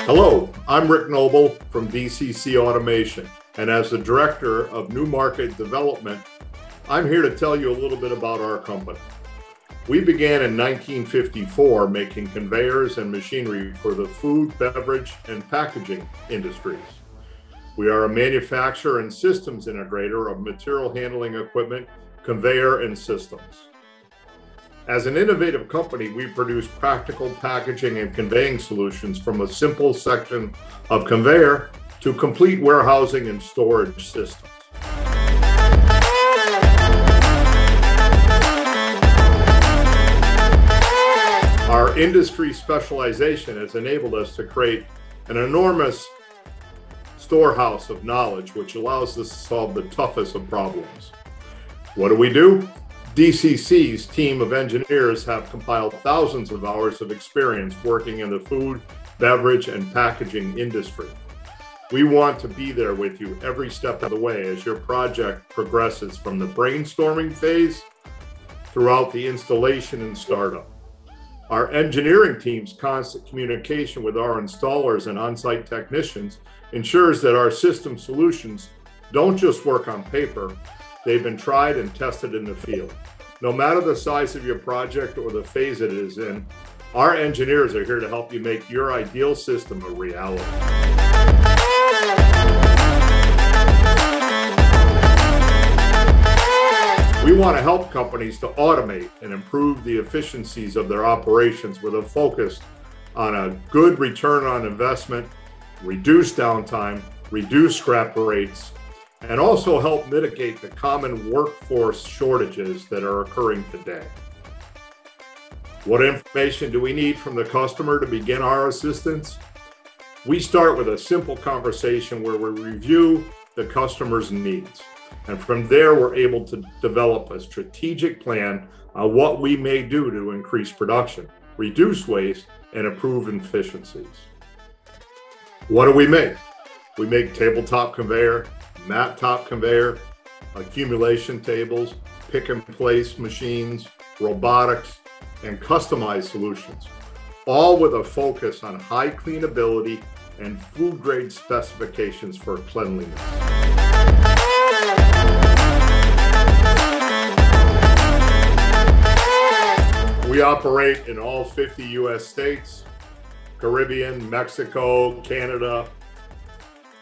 Hello, I'm Rick Noble from DCC Automation, and as the Director of New Market Development, I'm here to tell you a little bit about our company. We began in 1954 making conveyors and machinery for the food, beverage, and packaging industries. We are a manufacturer and systems integrator of material handling equipment, conveyor, and systems. As an innovative company, we produce practical packaging and conveying solutions from a simple section of conveyor to complete warehousing and storage systems. Our industry specialization has enabled us to create an enormous storehouse of knowledge, which allows us to solve the toughest of problems. What do? DCC's team of engineers have compiled thousands of hours of experience working in the food, beverage, and packaging industry. We want to be there with you every step of the way as your project progresses from the brainstorming phase throughout the installation and startup. Our engineering team's constant communication with our installers and on-site technicians ensures that our system solutions don't just work on paper, they've been tried and tested in the field. No matter the size of your project or the phase it is in, our engineers are here to help you make your ideal system a reality. We want to help companies to automate and improve the efficiencies of their operations with a focus on a good return on investment, reduce downtime, reduce scrap rates, and also help mitigate the common workforce shortages that are occurring today. What information do we need from the customer to begin our assistance? We start with a simple conversation where we review the customer's needs. And from there, we're able to develop a strategic plan on what we may do to increase production, reduce waste, and improve efficiencies. What do we make? We make tabletop conveyor, mat top conveyor, accumulation tables, pick and place machines, robotics, and customized solutions, all with a focus on high cleanability and food grade specifications for cleanliness. We operate in all 50 US states, Caribbean, Mexico, Canada,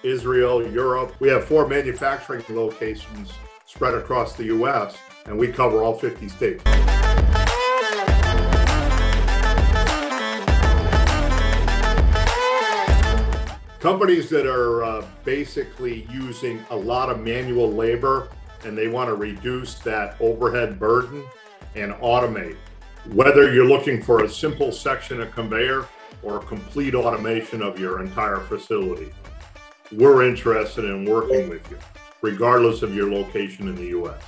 Israel, Europe. We have 4 manufacturing locations spread across the US, and we cover all 50 states. Companies that are basically using a lot of manual labor and they want to reduce that overhead burden and automate. Whether you're looking for a simple section of conveyor or a complete automation of your entire facility, we're interested in working with you, regardless of your location in the US.